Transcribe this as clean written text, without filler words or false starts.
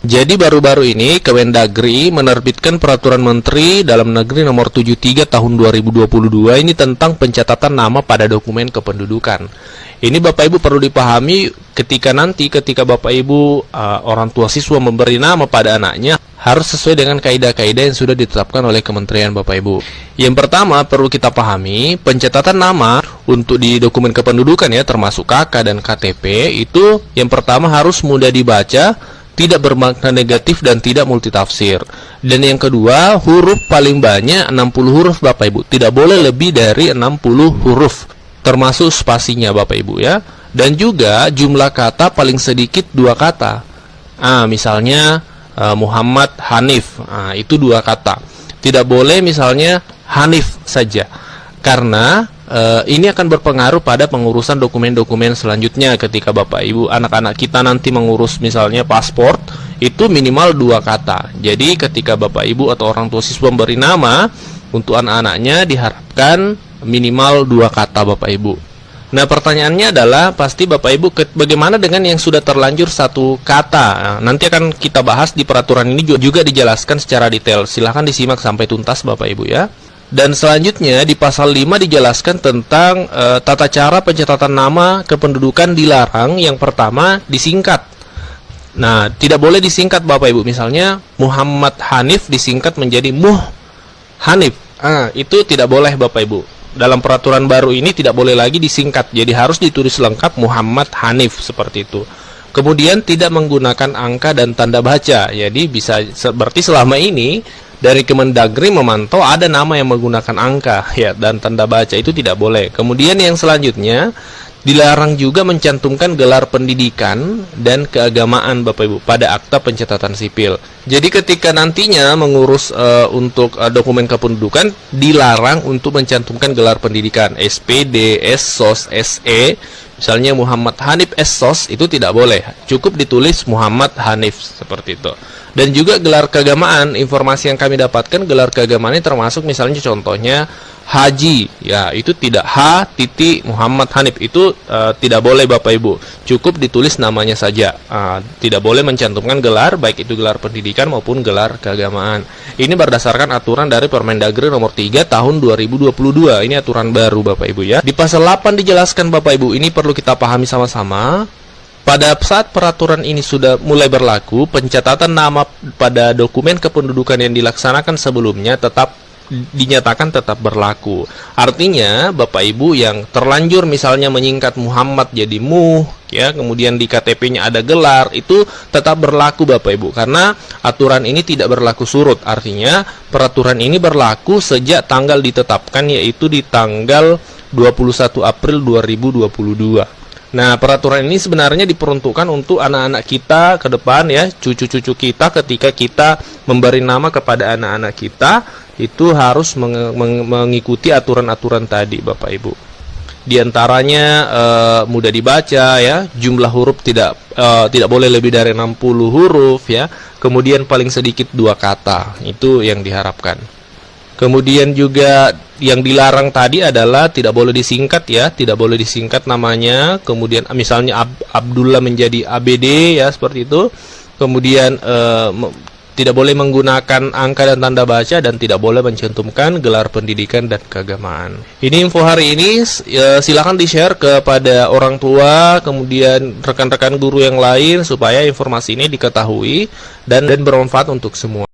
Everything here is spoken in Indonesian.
Jadi baru-baru ini Kemendagri menerbitkan Peraturan Menteri Dalam Negeri Nomor 73 Tahun 2022 ini tentang pencatatan nama pada dokumen kependudukan. Ini Bapak Ibu perlu dipahami ketika Bapak Ibu orang tua siswa memberi nama pada anaknya harus sesuai dengan kaidah-kaidah yang sudah ditetapkan oleh Kementerian Bapak Ibu. Yang pertama perlu kita pahami, pencatatan nama untuk di dokumen kependudukan ya, termasuk KK dan KTP, itu yang pertama harus mudah dibaca, tidak bermakna negatif dan tidak multitafsir. Dan yang kedua, huruf paling banyak 60 huruf Bapak Ibu. Tidak boleh lebih dari 60 huruf, termasuk spasinya Bapak Ibu ya. Dan juga jumlah kata paling sedikit 2 kata. Misalnya Muhammad Hanif, itu 2 kata. Tidak boleh misalnya Hanif saja, karena ini akan berpengaruh pada pengurusan dokumen-dokumen selanjutnya ketika Bapak Ibu anak-anak kita nanti mengurus misalnya paspor, itu minimal 2 kata. Jadi ketika Bapak Ibu atau orang tua siswa memberi nama untuk anak-anaknya diharapkan minimal 2 kata Bapak Ibu. Nah, pertanyaannya adalah pasti Bapak Ibu bagaimana dengan yang sudah terlanjur 1 kata. Nanti akan kita bahas di peraturan ini juga dijelaskan secara detail. Silahkan disimak sampai tuntas Bapak Ibu ya. Dan selanjutnya di pasal 5 dijelaskan tentang tata cara pencatatan nama kependudukan dilarang. Yang pertama disingkat. Nah, tidak boleh disingkat Bapak Ibu. Misalnya Muhammad Hanif disingkat menjadi Muh Hanif. Itu tidak boleh Bapak Ibu. Dalam peraturan baru ini tidak boleh lagi disingkat. Jadi harus ditulis lengkap Muhammad Hanif seperti itu. Kemudian tidak menggunakan angka dan tanda baca. Jadi bisa berarti selama ini dari Kemendagri memantau ada nama yang menggunakan angka ya dan tanda baca, itu tidak boleh. Kemudian yang selanjutnya dilarang juga mencantumkan gelar pendidikan dan keagamaan Bapak Ibu pada akta pencatatan sipil. Jadi ketika nantinya mengurus untuk dokumen kependudukan dilarang untuk mencantumkan gelar pendidikan SPD, SSOS, SE. Misalnya Muhammad Hanif SSOS itu tidak boleh. Cukup ditulis Muhammad Hanif seperti itu. Dan juga gelar keagamaan, informasi yang kami dapatkan gelar keagamaan ini termasuk misalnya contohnya Haji, ya itu tidak Muhammad Hanif, itu tidak boleh Bapak Ibu. Cukup ditulis namanya saja. Tidak boleh mencantumkan gelar, baik itu gelar pendidikan maupun gelar keagamaan. Ini berdasarkan aturan dari Permendagri Nomor 3 Tahun 2022. Ini aturan baru Bapak Ibu ya. Di pasal 8 dijelaskan Bapak Ibu, ini perlu kita pahami sama-sama. Pada saat peraturan ini sudah mulai berlaku, pencatatan nama pada dokumen kependudukan yang dilaksanakan sebelumnya dinyatakan tetap berlaku. Artinya Bapak Ibu yang terlanjur misalnya menyingkat Muhammad jadi Muh ya, kemudian di KTP-nya ada gelar, itu tetap berlaku Bapak Ibu, karena aturan ini tidak berlaku surut. Artinya peraturan ini berlaku sejak tanggal ditetapkan, yaitu di tanggal 21 April 2022. Nah, peraturan ini sebenarnya diperuntukkan untuk anak-anak kita ke depan ya, cucu-cucu kita. Ketika kita memberi nama kepada anak-anak kita, itu harus mengikuti aturan-aturan tadi Bapak Ibu. Di antaranya mudah dibaca ya, jumlah huruf tidak boleh lebih dari 60 huruf ya. Kemudian paling sedikit 2 kata. Itu yang diharapkan. Kemudian juga yang dilarang tadi adalah tidak boleh disingkat ya, tidak boleh disingkat namanya. Kemudian misalnya Abdullah menjadi ABD ya, seperti itu. Kemudian tidak boleh menggunakan angka dan tanda baca, dan tidak boleh mencantumkan gelar pendidikan dan keagamaan. Ini info hari ini, silakan di-share kepada orang tua, kemudian rekan-rekan guru yang lain supaya informasi ini diketahui dan bermanfaat untuk semua.